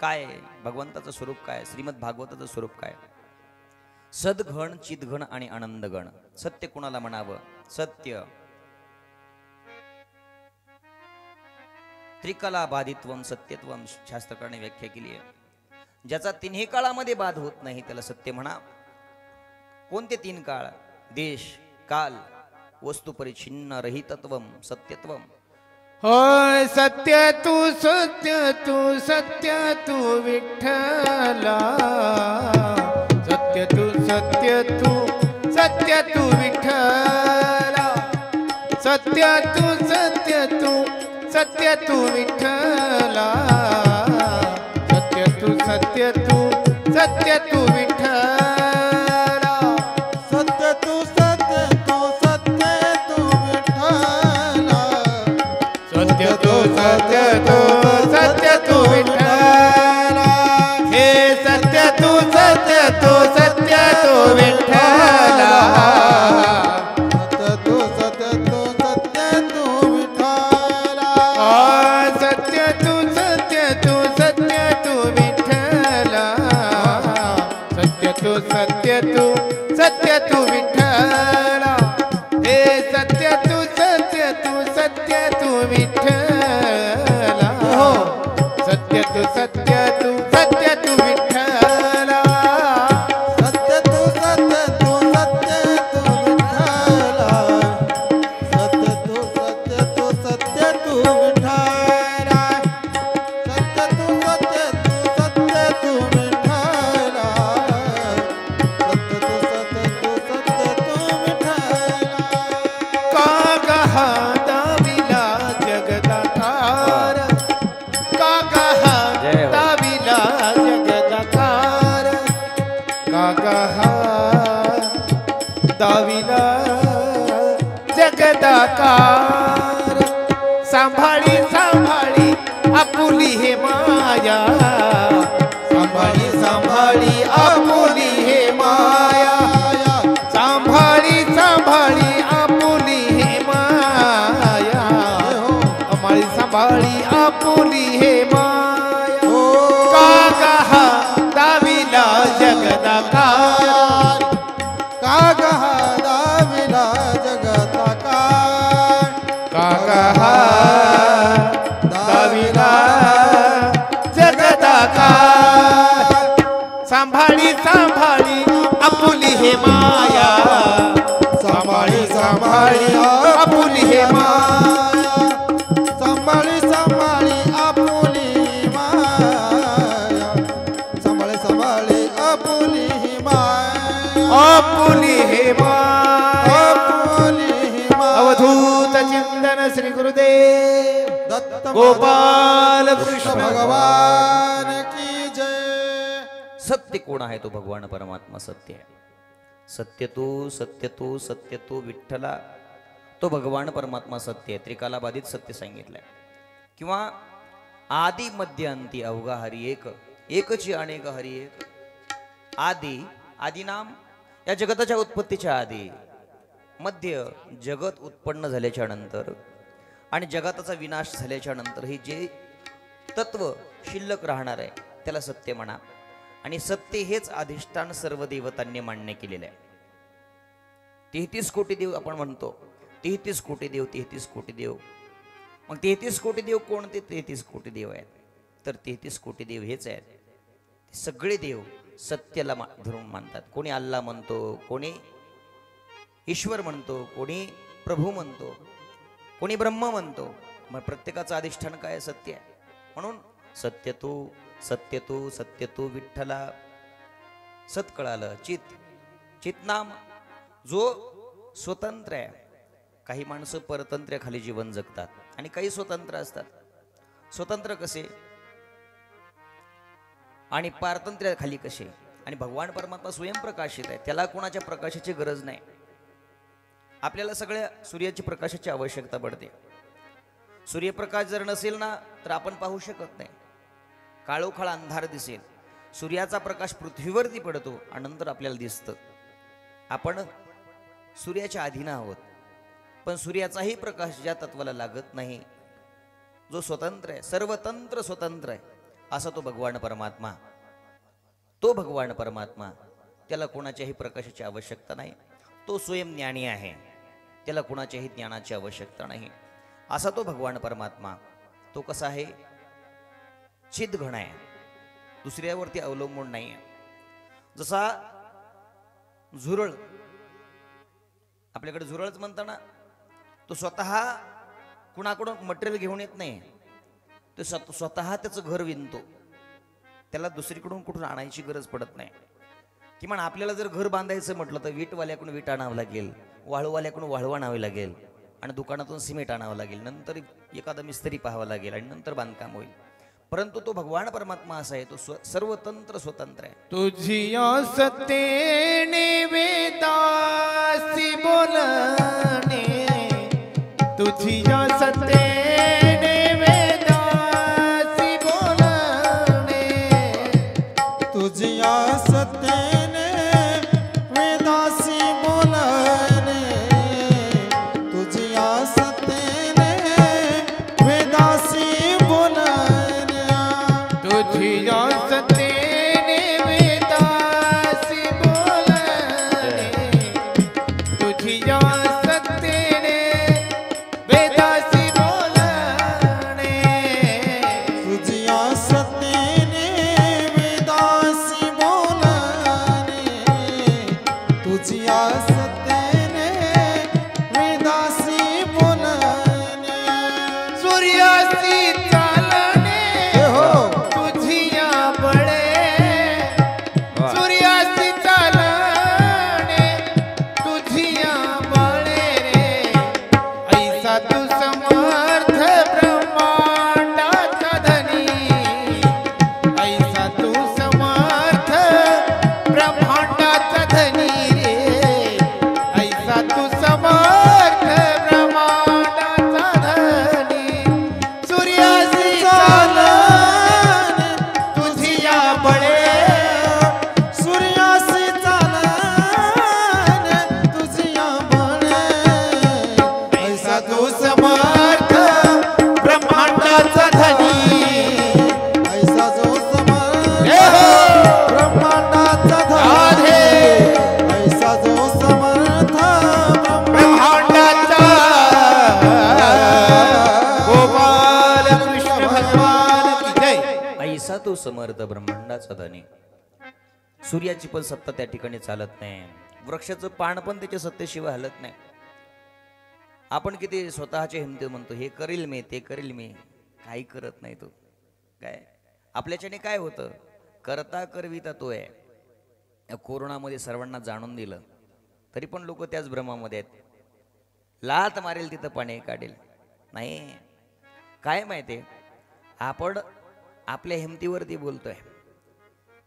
काय भगवंताचं स्वरूप काय, श्रीमद भागवताचं स्वरूप काय? सद्गण, चिद्गण आणि आनंदगण. सत्य कुणाला म्हणावं? सत्य त्रिकला बाधित्वम सत्यत्वम शास्त्रकाराने व्याख्या केली आहे. ज्याचा तिन्ही काळामध्ये बाध होत नाही त्याला सत्य म्हणा. कोणते तीन काळ? देश, काल, वस्तू परिच्छिन्न रहितत्वम सत्यत्वम. होय सत्य तू सत्य तू सत्य तू विठ्ठला. सत्य तू सत्य तू सत्य तू विठ्ठला. सत्य तू सत्य तू सत्य तू विठ्ठला. सत्य तू सत्य तू सत्य तू विठ्ठला. सत्य तू सत्य तू सत्य तू विठ्ठला. सत्य तू सत्य तू सत्य तू विठ्ठला. हे सत्य तू सत्य तू सत्य तू विठ्ठला. सत्य तू सत्य तू सत्य तू विठ्ठला. सत्य तू सत्य तू सत्य तू विठ्ठला. सत्य तू सत्य तू सत्य तू विठ्ठला. हे सत्य तू सत्य तू सत्य तू विठ्ठला. सत्य तू सत्य तू सत्य तू विठ्ठला. सत्य तू सत्य तू सत्य तू विठ्ठला. सत्य तू सत्य तू सत्य तू विठ्ठला. सत्य तू सत्य तू सत्य तू विठ्ठला. सत्य तू सत्य तू सत्य तू विठ्ठला. का गहा दाविला जगदाकार. का गहा जय हो. दाविला जगदाकार. का गहा दाविला जगदाकार. सांभाळी सांभाळी आपुली हे माया. सांभाळी सांभाळी आपुली हे माया. सांभाळी सांभाळी आपुली हे माया. अंबाळी सांभाळी आपुली हे माया. का गहा दाविला जगदाकार. का गहा दाविला जगताकार. का गहा दाविला जगदाकार. सांभाळी सांभाळी आपुली हे माया. सांभाळी सांभाळी आपुली हे माया. सांभाळी सांभाळी आपुली माया. सांभाळी सांभाळी आपुली माया. आपुली हे माया. आपुली माया. अवधूत चिंतन श्री गुरुदेव दत्त गोपाल कृष्ण भगवान की जय. सत्य कोण आहे? तो भगवान परमात्मा सत्य आहे. सत्य तू सत्य तू सत्य तू विठ्ठला. तो भगवान परमात्मा सत्य आहे. त्रिकाला बाधित सत्य सांगितलंय. किंवा आदि मध्य अंती अवघा हरी एक. एकची अनेक हरी एक. आदि आदिनाम या जगताच्या उत्पत्तीच्या आधी. मध्य जगत उत्पन्न झाल्याच्या नंतर आणि जगताचा विनाश झाल्याच्या नंतर हे जे तत्व शिल्लक राहणार आहे त्याला सत्य म्हणा. आणि सत्य हेच अधिष्ठान सर्व देवतांनी मान्य केलेलं आहे. 33 कोटी देव आपण म्हणतो. 33 कोटी देव, 33 कोटी देव. मग 33 कोटी देव कोणते? 33 कोटी देव आहेत. तर 33 कोटी देव हेच आहेत. सगळे देव सत्याला धरून मानतात. कोणी अल्लाह म्हणतो, कोणी ईश्वर म्हणतो, कोणी प्रभू म्हणतो, कोणी ब्रह्म म्हणतो. मग प्रत्येकाचं अधिष्ठान काय? सत्य आहे. म्हणून सत्य तू सत्य तू सत्य तू विठ्ठला. सत कळालं. चित चितनाम जो स्वतंत्र आहे. काही माणसं परतंत्र्याखाली जीवन जगतात आणि काही स्वतंत्र असतात. स्वतंत्र कसे आणि पारतंत्र्याखाली कसे? आणि भगवान परमात्मा स्वयंप्रकाशित आहे. त्याला कोणाच्या प्रकाशाची गरज नाही. आपल्याला सगळ्या सूर्याची प्रकाशाची आवश्यकता पडते. सूर्यप्रकाश जर नसेल ना तर आपण पाहू शकत नाही. काळोखाळ अंधार दिसेल. सूर्याचा प्रकाश पृथ्वीवरती पडतो आणि नंतर आपल्याला दिसतं. आपण सूर्याच्या अधीन आहोत. पण सूर्याचाही प्रकाश ज्या तत्वाला लागत नाही, जो स्वतंत्र आहे, सर्वतंत्र स्वतंत्र आहे, असा तो भगवान परमात्मा. तो भगवान परमात्मा, त्याला कोणाच्याही प्रकाशाची आवश्यकता नाही. तो स्वयं ज्ञानी आहे, त्याला कोणाच्याही ज्ञानाची आवश्यकता नाही. असा तो भगवान परमात्मा. तो कसा आहे? चिदघन आहे, दुसऱ्यावरती अवलंबून नाही आहे. जसा झुरळ, आपल्याकडे झुरळच म्हणताना, तो स्वतः कुणाकडून मटेरियल घेऊन येत नाही, तो स्वतः त्याचं घर विणतो. त्याला दुसरीकडून कुठून आणायची गरज पडत नाही. किमान आपल्याला जर घर बांधायचं म्हटलं तर वीटवाल्याकडून वीट आणावं लागेल, वाळूवाल्याकडून वाळू आणावी लागेल, आणि दुकानातून सिमेंट आणावं लागेल, नंतर एखादा मिस्त्री पाहावा लागेल, आणि नंतर बांधकाम होईल. परंतु तो भगवान परमात्मा असा आहे, तो सर्वतंत्र स्वतंत्र आहे. तुझिया सतेने वेदासी बोलणे, तुझिया सतेने वेदासी बोलणे, तुझिया सत्तेने वेदासी बोलणे, तुझिया सत्तेने वेदासी बोलणे, तुझिया सतेने वेदासी बोलणे, तुझिया सतेने वेदासी बोलणे, तुझिया सत्तेने वेदासी बोलणे, तुझिया सत्तेने वेदासी बोलणे, सूर्यासी चालणे, हो तुझिया बळे, सूर्यासी चालणे, तुझिया बळे रे. ऐसा तू समर्थ ब्रह्मांडाचा धनी, ऐसा तू समर्थ ब्रह्मांडाचा धनी रे. ऐसा तू समर्थ ब्रह्मांडाचा धनी, सूर्यासी चालणे, तुझिया बळे, सूर्यासी चालणे, तुझिया बळे, ऐसा तू समर्थ ब्रह्मांडाचा धनी. ऐसा जो समर्थ हे हो! ब्रह्मांडाचा राधे! धनी, ऐसा जो समर्थ ब्रह्मांडाचा गोपाल कृष्ण भगवान की जय. ऐसा तो समर्थ ब्रह्मांडाचा धनी. सूर्याची पण सत्ता त्या ठिकाणी चालत नाही, वृक्षाचं पान पण त्याच्या सत्तेशिवाय हलत नाही. आपण किती स्वतःचे हिमते म्हणतो, हे करील मी, ते करील मी, काही करत नाही. तो काय आपल्याच्याने काय होतं? करता करविता तो आहे. या कोरोनामध्ये सर्वांना जाणून दिलं, तरी पण लोक त्याच भ्रमामध्ये आहेत. लात मारेल तिथं पाणी काढेल. नाही, काय माहिती, आपण आपल्या हिमतीवरती बोलतोय,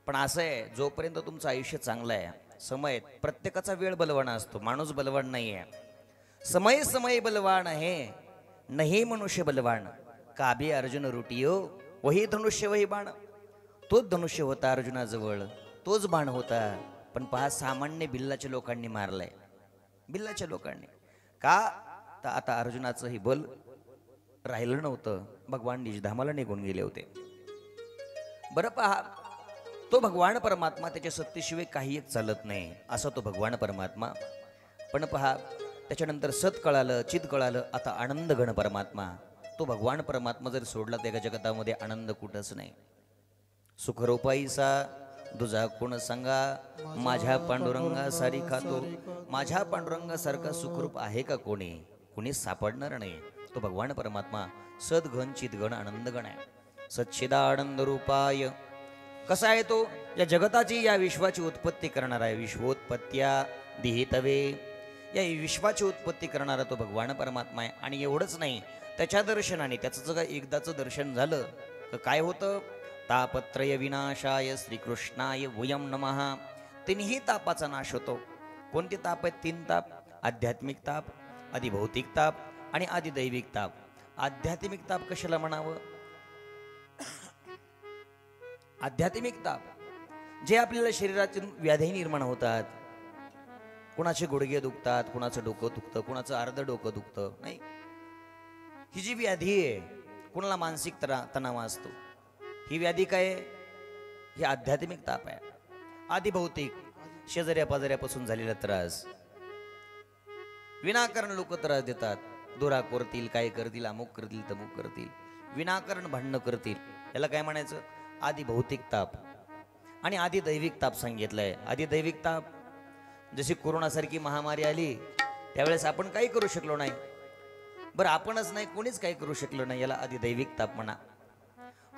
पण असं आहे, जोपर्यंत तुमचं आयुष्य चांगलं आहे, समय, प्रत्येकाचा वेळ बलवान असतो, माणूस बलवान नाही आहे. समय समय बलवान आहे, नाही मनुष्य बलवान. काबी अर्जुन रुटियो, वही धनुष्य वही बाण. तोच धनुष्य होता अर्जुनाजवळ, तोच बाण होता, पण पहा सामान्य बिल्लाच्या लोकांनी मारलाय. बिल्लाच्या लोकांनी का? तर आता अर्जुनाचंही बल राहिलं नव्हतं, भगवान निजधामाला निघून गेले होते. बरं पहा, तो भगवान परमात्मा, त्याच्या सत्तेशिवाय काही एक चालत नाही, असा तो भगवान परमात्मा. पण पहा, त्याच्यानंतर सत कळालं, चित कळालं, आता आनंद घन परमात्मा. तो भगवान परमात्मा जर सोडला तर एका जगतामध्ये आनंद कुठंच नाही. सुखरूपाईसा दुजा कोण सांगा, माझ्या पांडुरंगा सारी खातो, माझ्या पांडुरंगासारखा सुखरूप आहे का कोणी? कोणी सापडणार नाही. तो भगवान परमात्मा सद्घन चितघन आनंदगण आहे. सच्चिदानंद रूपाय. कसा आहे तो? या जगताची, या विश्वाची उत्पत्ती करणारा आहे. विश्वोत्पत्त्या दिहितवे, या विश्वाची उत्पत्ती करणारा तो भगवान परमात्मा आहे. आणि एवढंच नाही, त्याच्या दर्शनाने, त्याचं जर एकदाचं दर्शन झालं तर काय होतं? तापत्रय विनाशाय श्रीकृष्णाय वयम नमः. तिन्ही तापाचा नाश होतो. कोणते ताप आहेत? 3 ताप. आध्यात्मिक ताप, अधिभौतिक ताप आणि अधिदैविक ताप. आध्यात्मिक ताप कशाला म्हणावं? आध्यात्मिक ताप जे आपल्याला शरीरातून व्याधी निर्माण होतात. कुणाचे गुडघे दुखतात, कुणाचं डोकं दुखतं, कुणाचं अर्ध डोकं दुखतं. नाही, ही जी व्याधी आहे, कुणाला मानसिक तणाव असतो, ही व्याधी काय आहे? ही आध्यात्मिक ताप आहे. आधी भौतिक शेजाऱ्या पाजाऱ्यापासून झालेला त्रास, विनाकारण लोक त्रास देतात, दोरा करतील, काय करतील, अमुक करतील, तमुक करतील, विनाकारण भांडणं करतील. याला काय म्हणायचं? आधी भौतिक ताप. आणि आधी दैविक ताप सांगितलाय. आधी दैविक ताप जशी कोरोनासारखी महामारी आली त्यावेळेस आपण काही करू शकलो नाही. बरं, आपणच नाही, कोणीच काही करू शकलो नाही. याला आधी दैविक ताप म्हणा.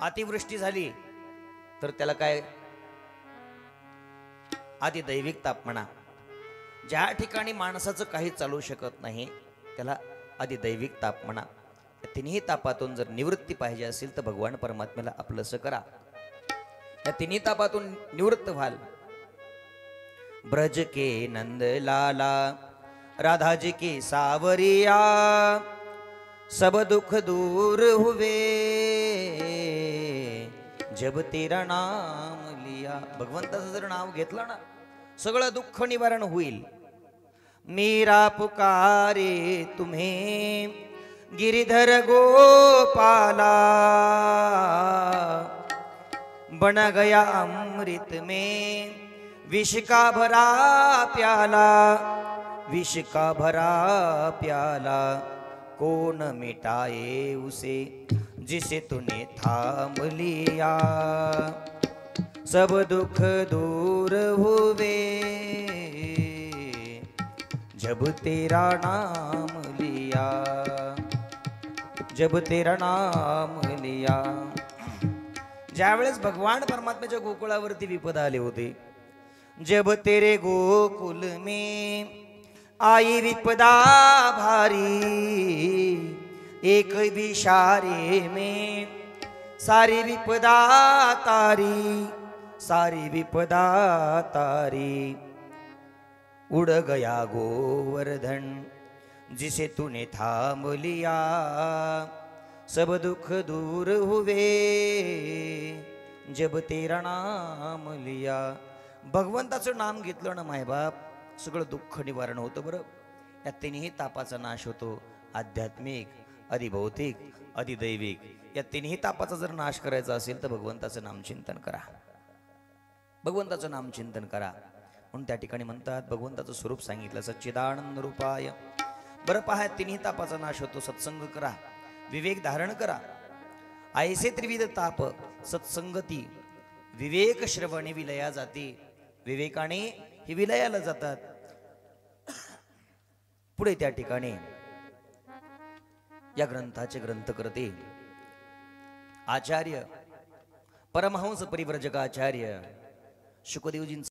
अतिवृष्टी झाली तर त्याला काय? आधी दैविक ताप म्हणा. ज्या ठिकाणी माणसाचं काही चालू शकत नाही त्याला आधी दैविक ताप म्हणा. या तिन्ही तापातून जर निवृत्ती पाहिजे असेल तर भगवान परमात्म्याला आपलंसं करा. या तिन्ही तापातून निवृत्त व्हाल. ब्रज के नंद लाला राधा जी की सावरिया, सब दुख दूर हुए जब तेरा नाम लिया. भगवंताचं जर नाव घेतलं ना सगळं दुःख निवारण होईल. मीरा पुकारे तुम्हें गिरिधर गोपाला, बन गया अमृत में विष का भरा प्याला, विष का भरा प्याला, कौन मिटाए उसे जिसे तूने थाम लिया. सब दुख दूर हुए जब तेरा नाम लिया, जब तेरा नाम लिया. ज्यावेळेस भगवान परमात्म्याच्या गोकुळावरती विपद आले होते, जब तेरे गोकुल में आई विपदा भारी, एक भी इशारे में सारी विपदा तारी, सारी विपदा तारी. उड़ गया गोवर्धन जिसे तूने थाम लिया, सब दुख दूर हुए जब तेरा नाम लिया. भगवंताचं नाम घेतलं ना मायबाप सगळं दुःख निवारण होतं. बरं, या तिन्ही तापाचा नाश होतो. आध्यात्मिक, अधिभौतिक, अधिदैविक. या तिन्ही तापाचा जर नाश करायचा असेल तर भगवंताचं नामचिंतन करा. भगवंताचं नामचिंतन करा. म्हणून त्या ठिकाणी म्हणतात भगवंताचं स्वरूप सांगितलं सच्चिदानंद रूपाय. बरं पहा, तिन्ही तापाचा नाश होतो. सत्संग करा, विवेक धारण करा. ऐसे त्रिविध ताप सत्संगती विवेक श्रवणे विलया जाती. विवेकाने ही विलयाला जातात. पुढे त्या ठिकाणी या ग्रंथाचे ग्रंथकर्ते आचार्य परमहंस परिव्रजकाचार्य शुकदेवजींचं